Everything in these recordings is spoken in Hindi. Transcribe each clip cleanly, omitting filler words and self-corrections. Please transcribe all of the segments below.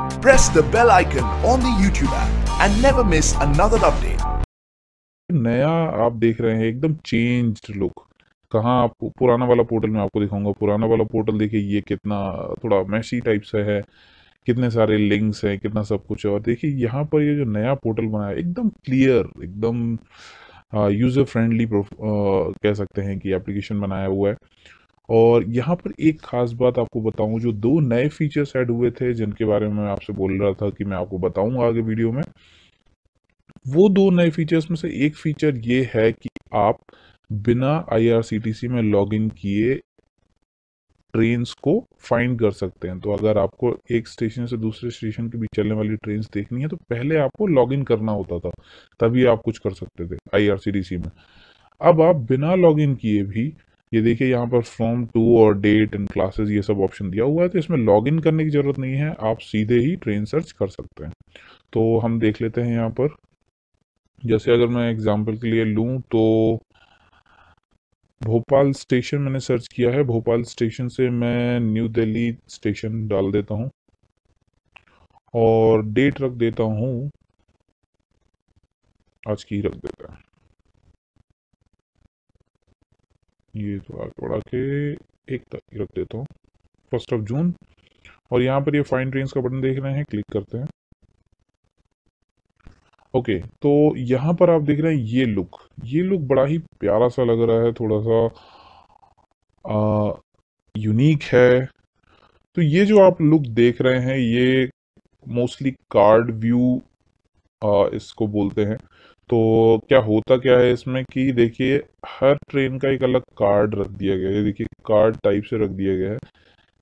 Press the bell icon on the YouTube app and never miss another update. नया आप देख रहे हैं एकदम चेंज्ड लुक। कहाँ आप पुराना वाला पोर्टल में आपको दिखाऊंगा। पुराना वाला पोर्टल देखिए ये कितना थोड़ा मैशी टाइप से है, कितने सारे लिंक्स हैं, कितना सब कुछ है। और देखिए यहाँ पर ये जो नया पोर्टल बना है एकदम क्लियर, एकदम यूजर फ्रेंडली कह सकते हैं कि एप्लीकेशन बनाया हुआ है। और यहाँ पर एक खास बात आपको बताऊं, जो दो नए फीचर्स ऐड हुए थे जिनके बारे में मैं आपसे बोल रहा था कि मैं आपको बताऊंगा आगे वीडियो में, वो दो नए फीचर्स में से एक फीचर ये है कि आप बिना आईआरसीटीसी में लॉगिन किए ट्रेन्स को फाइंड कर सकते हैं। तो अगर आपको एक स्टेशन से दूसरे स्टेशन के बीच चलने वाली ट्रेन्स देखनी है तो पहले आपको लॉगिन करना होता था, तभी आप कुछ कर सकते थे आईआरसीटीसी में। अब आप बिना लॉगिन किए भी, ये देखिए यहाँ पर फ्रॉम टू और डेट एंड क्लासेस ये सब ऑप्शन दिया हुआ है, तो इसमें लॉगिन करने की जरूरत नहीं है, आप सीधे ही ट्रेन सर्च कर सकते हैं। तो हम देख लेते हैं यहाँ पर। जैसे अगर मैं एग्जांपल के लिए लूं तो भोपाल स्टेशन मैंने सर्च किया है। भोपाल स्टेशन से मैं न्यू दिल्ली स्टेशन डाल देता हूं और डेट रख देता हूं, आज की रख देता है। ये तो आगे बढ़ा के 1 तारीख रख देता हूँ, 1 जून। और यहाँ पर ये फाइंड ट्रेन्स का बटन देख रहे हैं, क्लिक करते हैं। ओके, तो यहाँ पर आप देख रहे हैं ये लुक बड़ा ही प्यारा सा लग रहा है, थोड़ा सा यूनिक है। तो ये जो आप लुक देख रहे हैं ये मोस्टली कार्ड व्यू इसको बोलते हैं। तो क्या होता क्या है इसमें कि देखिए हर ट्रेन का एक अलग कार्ड रख दिया गया है, देखिए कार्ड टाइप से रख दिया गया है।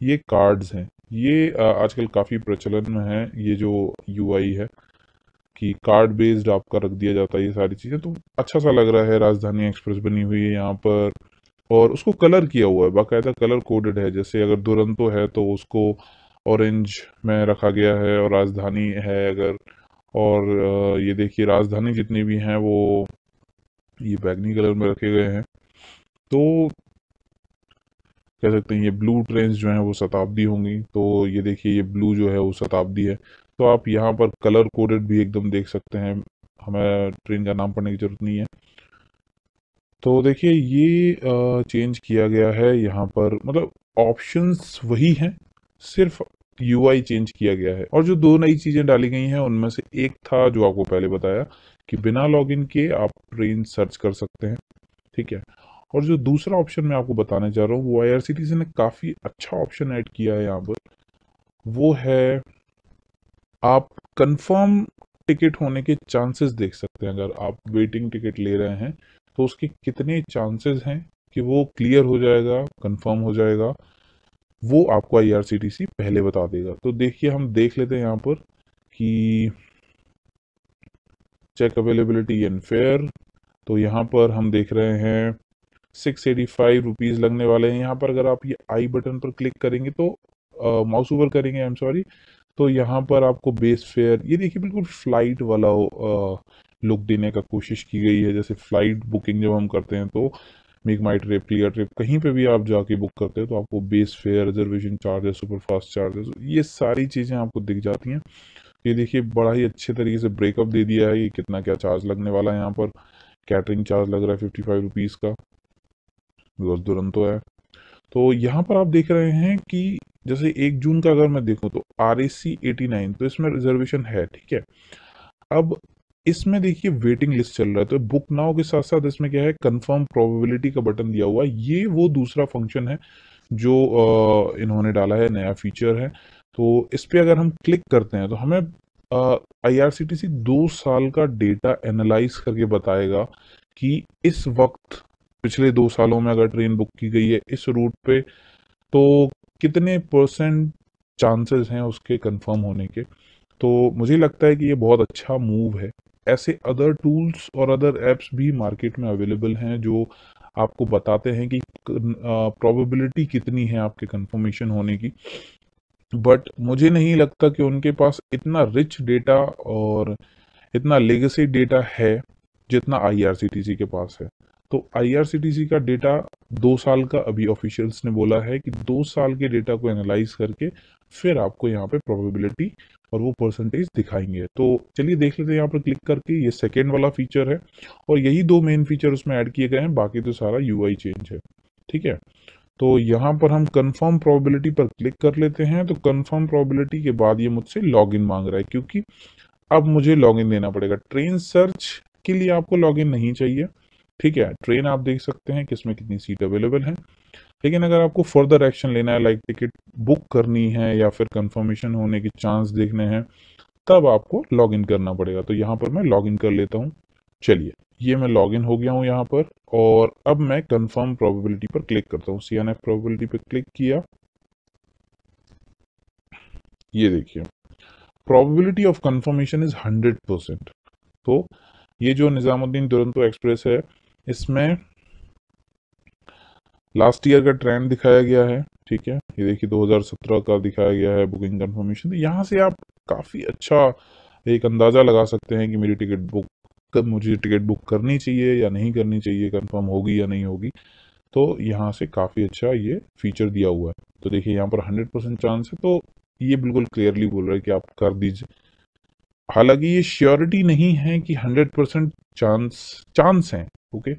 ये कार्ड्स हैं, ये आजकल काफ़ी प्रचलन में है, ये जो यूआई है कि कार्ड बेस्ड आपका रख दिया जाता है ये सारी चीज़ें। तो अच्छा सा लग रहा है। राजधानी एक्सप्रेस बनी हुई है यहाँ पर और उसको कलर किया हुआ है, बाकायदा कलर कोडेड है। जैसे अगर दुरंतो है तो उसको ऑरेंज में रखा गया है, और राजधानी है अगर, और ये देखिए राजधानी जितनी भी हैं वो ये बैगनी कलर में रखे गए हैं। तो कह सकते हैं ये ब्लू ट्रेन्स जो हैं वो शताब्दी होंगी, तो ये देखिए ये ब्लू जो है वो शताब्दी है। तो आप यहाँ पर कलर कोडेड भी एकदम देख सकते हैं, हमें ट्रेन का नाम पढ़ने की जरूरत नहीं है। तो देखिए ये चेंज किया गया है यहाँ पर, मतलब ऑप्शंस वही हैं, सिर्फ यूआई चेंज किया गया है। और जो दो नई चीज़ें डाली गई हैं उनमें से एक था जो आपको पहले बताया कि बिना लॉगिन के आप ट्रेन सर्च कर सकते हैं, ठीक है। और जो दूसरा ऑप्शन मैं आपको बताने जा रहा हूँ वो आईआरसीटीसी ने काफ़ी अच्छा ऑप्शन ऐड किया है यहाँ पर। वो है आप कंफर्म टिकट होने के चांसेस देख सकते हैं। अगर आप वेटिंग टिकट ले रहे हैं तो उसके कितने चांसेस हैं कि वो क्लियर हो जाएगा, कंफर्म हो जाएगा, वो आपको आईआरसीटीसी पहले बता देगा। तो देखिए हम देख लेते हैं यहाँ पर कि चेक अवेलेबिलिटी एंड फेयर। तो यहाँ पर हम देख रहे हैं 685 रुपीज़ लगने वाले हैं। यहाँ पर अगर आप ये आई बटन पर क्लिक करेंगे तो माउस ओवर करेंगे, आई एम सॉरी, तो यहाँ पर आपको बेस फेयर, ये देखिए बिल्कुल फ्लाइट वाला लुक देने का कोशिश की गई है। जैसे फ्लाइट बुकिंग जब हम करते हैं तो मेक माई ट्रिप, क्लियर ट्रिप, कहीं पे भी आप जाके बुक करते हैं तो आपको base fare, reservation charges, super fast charges, ये सारी चीज़ें आपको दिख जाती हैं। ये देखिए बड़ा ही अच्छे तरीके से ब्रेकअप दे दिया है कि कितना क्या चार्ज लगने वाला है। यहाँ पर कैटरिंग चार्ज लग रहा है 55 रुपीज़ का, बिकॉज दुरंतो है। तो यहाँ पर आप देख रहे हैं कि जैसे 1 जून का अगर मैं देखूँ तो RAC 89, तो इसमें रिजर्वेशन है, ठीक है। अब इसमें देखिए वेटिंग लिस्ट चल रहा है, तो बुक नाउ के साथ साथ इसमें क्या है, कंफर्म प्रोबेबिलिटी का बटन दिया हुआ है। ये वो दूसरा फंक्शन है जो इन्होंने डाला है, नया फीचर है। तो इस पे अगर हम क्लिक करते हैं तो हमें आईआरसीटीसी 2 साल का डेटा एनालाइज करके बताएगा कि इस वक्त पिछले 2 सालों में अगर ट्रेन बुक की गई है इस रूट पे तो कितने % चांसेस हैं उसके कंफर्म होने के। तो मुझे लगता है कि ये बहुत अच्छा मूव है। ऐसे अदर टूल्स और अदर एप्स भी मार्केट में अवेलेबल हैं जो आपको बताते हैं कि प्रोबेबिलिटी कितनी है आपके कंफर्मेशन होने की, बट मुझे नहीं लगता कि उनके पास इतना रिच डेटा और इतना लेगेसी डेटा है जितना आईआरसीटीसी के पास है। तो आईआरसीटीसी का डेटा 2 साल का अभी ऑफिशियल्स ने बोला है कि 2 साल के डेटा को एनालाइज करके फिर आपको यहाँ पे प्रोबेबिलिटी और वो परसेंटेज दिखाएंगे। तो चलिए देख लेते हैं यहाँ पर क्लिक करके। ये सेकेंड वाला फीचर है और यही दो मेन फीचर उसमें ऐड किए गए हैं, बाकी तो सारा यूआई चेंज है। ठीक है, तो यहाँ पर हम कंफर्म प्रोबेबिलिटी पर क्लिक कर लेते हैं। तो कंफर्म प्रोबेबिलिटी के बाद ये मुझसे लॉगिन मांग रहा है, क्योंकि अब मुझे लॉगिन देना पड़ेगा। ट्रेन सर्च के लिए आपको लॉगिन नहीं चाहिए। ठीक है, ट्रेन आप देख सकते हैं किसमें कितनी सीट अवेलेबल है, लेकिन अगर आपको फर्दर एक्शन लेना है, लाइक टिकट बुक करनी है या फिर कंफर्मेशन होने के चांस देखने हैं, तब आपको लॉगिन करना पड़ेगा। तो यहाँ पर मैं लॉगिन कर लेता हूँ। चलिए, ये मैं लॉगिन हो गया हूँ यहाँ पर, और अब मैं कंफर्म प्रोबेबिलिटी पर क्लिक करता हूँ। CNF प्रोबेबिलिटी पर क्लिक किया। ये देखिए, प्रोबेबिलिटी ऑफ कंफर्मेशन इज 100%। तो ये जो निजामुद्दीन दुरंतो एक्सप्रेस है, इसमें लास्ट ईयर का ट्रेंड दिखाया गया है। ठीक है, ये देखिए 2017 का दिखाया गया है बुकिंग कंफर्मेशन। तो यहाँ से आप काफ़ी अच्छा एक अंदाज़ा लगा सकते हैं कि मेरी टिकट बुक, कब मुझे टिकट बुक करनी चाहिए या नहीं करनी चाहिए, कंफर्म होगी या नहीं होगी। तो यहाँ से काफ़ी अच्छा ये फीचर दिया हुआ है। तो देखिए यहाँ पर 100% चांस है, तो ये बिल्कुल क्लियरली बोल रहा है कि आप कर दीजिए। हालांकि ये श्योरिटी नहीं है कि 100% चांस है। ओके,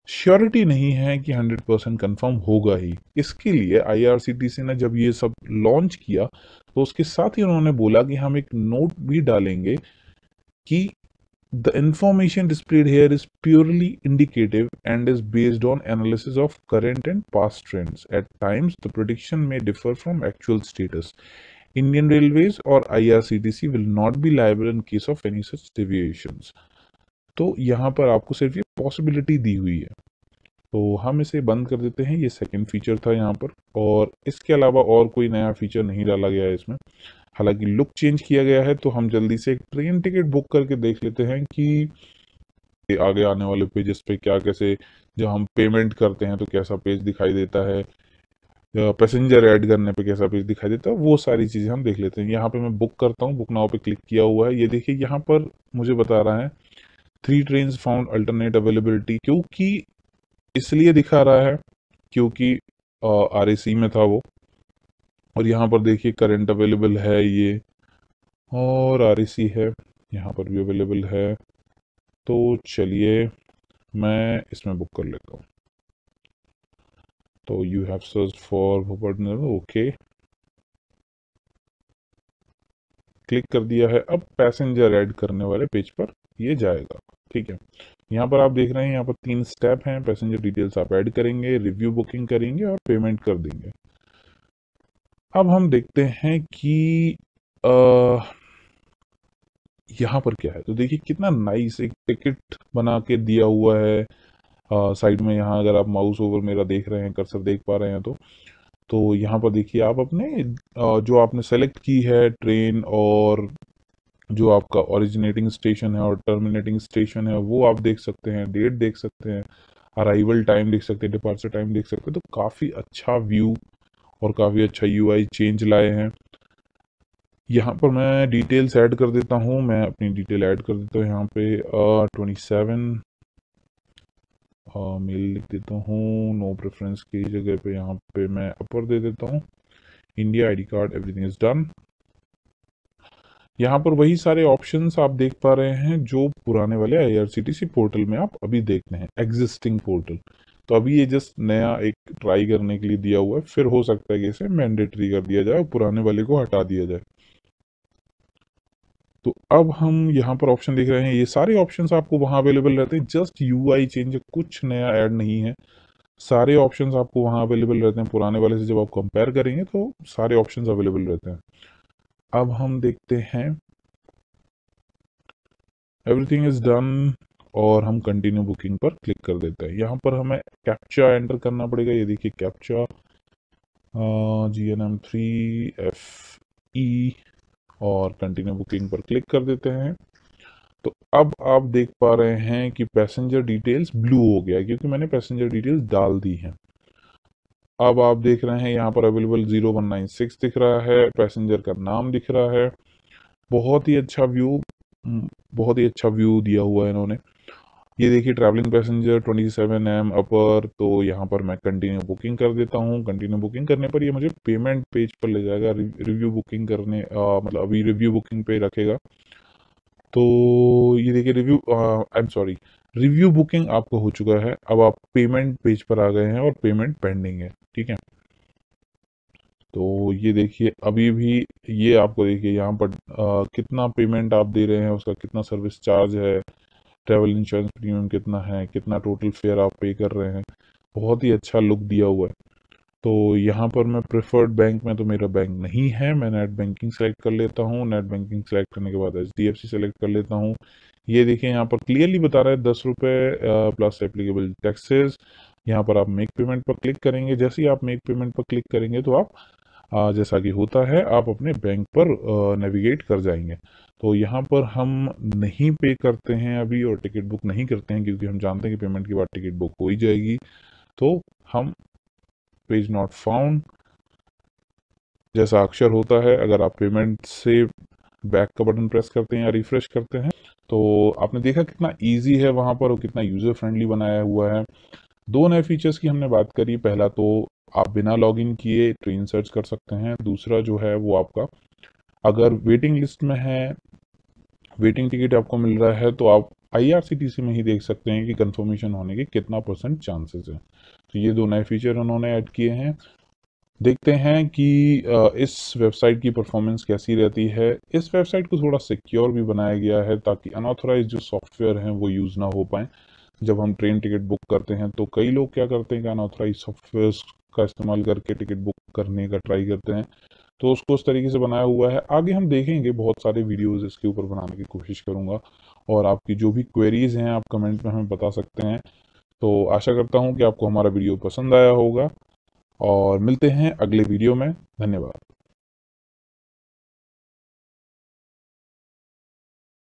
श्योरिटी नहीं है कि 100% कंफर्म होगा ही। इसके लिए IRCTC ने जब ये सब लॉन्च किया, तो उसके साथ ही उन्होंने बोला कि हम एक नोट भी डालेंगे कि the information displayed here is purely indicative and is based on analysis of current and past trends. At times, the prediction may differ from actual status. Indian Railways or IRCTC will not be liable in case of any such deviations. तो यहाँ पर आपको सिर्फ ये पॉसिबिलिटी दी हुई है, तो हम इसे बंद कर देते हैं। ये सेकंड फीचर था यहाँ पर, और इसके अलावा और कोई नया फीचर नहीं डाला गया है इसमें। हालांकि लुक चेंज किया गया है। तो हम जल्दी से एक ट्रेन टिकट बुक करके देख लेते हैं कि आगे आने वाले पेजेस पे क्या, कैसे जब हम पेमेंट करते हैं तो कैसा पेज दिखाई देता है, पैसेंजर ऐड करने पे कैसा पेज दिखाई देता है, वो सारी चीज़ें हम देख लेते हैं। यहाँ पे मैं बुक करता हूँ, बुक नाउ पे क्लिक किया हुआ है। ये देखिए यहाँ पर मुझे बता रहा है 3 ट्रेन फाउंड अल्टरनेट अवेलेबिलिटी। क्योंकि इसलिए दिखा रहा है क्योंकि RAC में था वो, और यहाँ पर देखिए करंट अवेलेबल है ये, और RAC है, यहाँ पर भी अवेलेबल है। तो चलिए मैं इसमें बुक कर लेता हूँ। तो you have search for Bhopal, okay, click कर दिया है। अब पैसेंजर ऐड करने वाले पेज पर ये जाएगा। ठीक है, यहाँ पर आप देख रहे हैं यहाँ पर 3 स्टेप हैं। पैसेंजर डिटेल्स आप ऐड करेंगे, रिव्यू बुकिंग करेंगे और पेमेंट कर देंगे। अब हम देखते हैं कि यहाँ पर क्या है। तो देखिए कितना नाइस एक टिकट बना के दिया हुआ है। साइड में यहाँ अगर आप माउस ओवर मेरा देख रहे हैं, कर्सर देख पा रहे हैं, तो यहाँ पर देखिए आप अपने जो आपने सेलेक्ट की है ट्रेन, और जो आपका ओरिजिनेटिंग स्टेशन है और टर्मिनेटिंग स्टेशन है, वो आप देख सकते हैं, डेट देख सकते हैं, अराइवल टाइम देख सकते हैं, डिपार्चर टाइम देख सकते हैं। तो काफ़ी अच्छा व्यू और काफ़ी अच्छा UI चेंज लाए हैं। यहाँ पर मैं डिटेल्स ऐड कर देता हूँ, मैं अपनी डिटेल ऐड कर देता हूँ यहाँ पे 27 मेल लिख देता हूँ। नो प्रेफरेंस की जगह पे यहाँ पे मैं अपर दे देता हूँ। India ID card, everything is done. यहाँ पर वही सारे ऑप्शंस आप देख पा रहे हैं जो पुराने वाले IRCTC पोर्टल में आप अभी देखते हैं, एग्जिस्टिंग पोर्टल। तो अभी ये जस्ट नया एक ट्राई करने के लिए दिया हुआ है, फिर हो सकता है कि इसे मैंडेटरी कर दिया जाए और पुराने वाले को हटा दिया जाए। तो अब हम यहाँ पर ऑप्शन देख रहे हैं, ये सारे ऑप्शंस आपको वहाँ अवेलेबल रहते हैं। जस्ट UI चेंज है, कुछ नया ऐड नहीं है। सारे ऑप्शंस आपको वहाँ अवेलेबल रहते हैं। पुराने वाले से जब आप कंपेयर करेंगे तो सारे ऑप्शंस अवेलेबल रहते हैं। अब हम देखते हैं, एवरीथिंग इज डन, और हम कंटिन्यू बुकिंग पर क्लिक कर देते हैं। यहाँ पर हमें कैप्चा एंटर करना पड़ेगा। ये देखिए कैप्चा GNM3FE, और कंटिन्यू बुकिंग पर क्लिक कर देते हैं। तो अब आप देख पा रहे हैं कि पैसेंजर डिटेल्स ब्लू हो गया, क्योंकि मैंने पैसेंजर डिटेल्स डाल दी हैं। अब आप देख रहे हैं यहाँ पर अवेलेबल 0196 दिख रहा है, पैसेंजर का नाम दिख रहा है। बहुत ही अच्छा व्यू, बहुत ही अच्छा व्यू दिया हुआ है इन्होंने। ये देखिए ट्रैवलिंग पैसेंजर 27 अपर, तो यहाँ पर मैं कंटिन्यू बुकिंग कर देता हूँ। कंटिन्यू बुकिंग करने पर ये मुझे पेमेंट पेज पर ले जाएगा, रिव्यू बुकिंग करने मतलब अभी रिव्यू बुकिंग पे रखेगा। तो ये देखिए I am sorry, review booking आपको हो चुका है। अब आप पेमेंट पेज पर आ गए हैं और पेमेंट पेंडिंग है, ठीक है। तो ये देखिए अभी भी ये आपको देखिए यहाँ पर कितना पेमेंट आप दे रहे हैं, उसका कितना सर्विस चार्ज है, ट्रैवल इंश्योरेंस प्रीमियम कितना है, कितना टोटल फेयर आप पे कर रहे हैं। बहुत ही अच्छा लुक दिया हुआ है। तो यहाँ पर मैं प्रेफर्ड बैंक में तो मेरा बैंक नहीं है, मैं नेट बैंकिंग सेलेक्ट कर लेता हूँ। नेट बैंकिंग सेलेक्ट करने के बाद HDFC सेलेक्ट कर लेता हूँ। ये देखिए यहाँ पर क्लियरली बता रहा है 10 रुपये प्लस एप्लीकेबल टैक्सेस। यहाँ पर आप मेक पेमेंट पर क्लिक करेंगे। जैसे ही आप मेक पेमेंट पर क्लिक करेंगे तो आप जैसा कि होता है आप अपने बैंक पर नेविगेट कर जाएंगे। तो यहाँ पर हम नहीं पे करते हैं अभी और टिकट बुक नहीं करते हैं, क्योंकि हम जानते हैं कि पेमेंट के बाद टिकट बुक हो ही जाएगी। तो हम पेज नॉट फाउंड जैसा अक्षर होता है, अगर आप पेमेंट से बैक का बटन प्रेस करते हैं या रिफ्रेश करते हैं तो आपने देखा कितना इजी है वहाँ पर और कितना यूज़र फ्रेंडली बनाया हुआ है। दो नए फीचर्स की हमने बात करी। पहला तो आप बिना लॉगिन किए ट्रेन सर्च कर सकते हैं। दूसरा जो है वो आपका अगर वेटिंग लिस्ट में है, वेटिंग टिकट आपको मिल रहा है, तो आप IRCTC में ही देख सकते हैं कि कंफर्मेशन होने के कितना % चांसेस है। तो ये दो नए फीचर उन्होंने ऐड किए हैं। देखते हैं कि इस वेबसाइट की परफॉर्मेंस कैसी रहती है। इस वेबसाइट को थोड़ा सिक्योर भी बनाया गया है ताकि अनऑथराइज जो सॉफ्टवेयर हैं वो यूज़ ना हो पाए। जब हम ट्रेन टिकट बुक करते हैं तो कई लोग क्या करते हैं कि अनऑथराइज सॉफ्टवेयर का इस्तेमाल करके टिकट बुक करने का ट्राई करते हैं। तो उसको उस तरीके से बनाया हुआ है। आगे हम देखेंगे, बहुत सारे वीडियोस इसके ऊपर बनाने की कोशिश करूंगा और आपकी जो भी क्वेरीज हैं आप कमेंट में हमें बता सकते हैं। तो आशा करता हूं कि आपको हमारा वीडियो पसंद आया होगा और मिलते हैं अगले वीडियो में। धन्यवाद।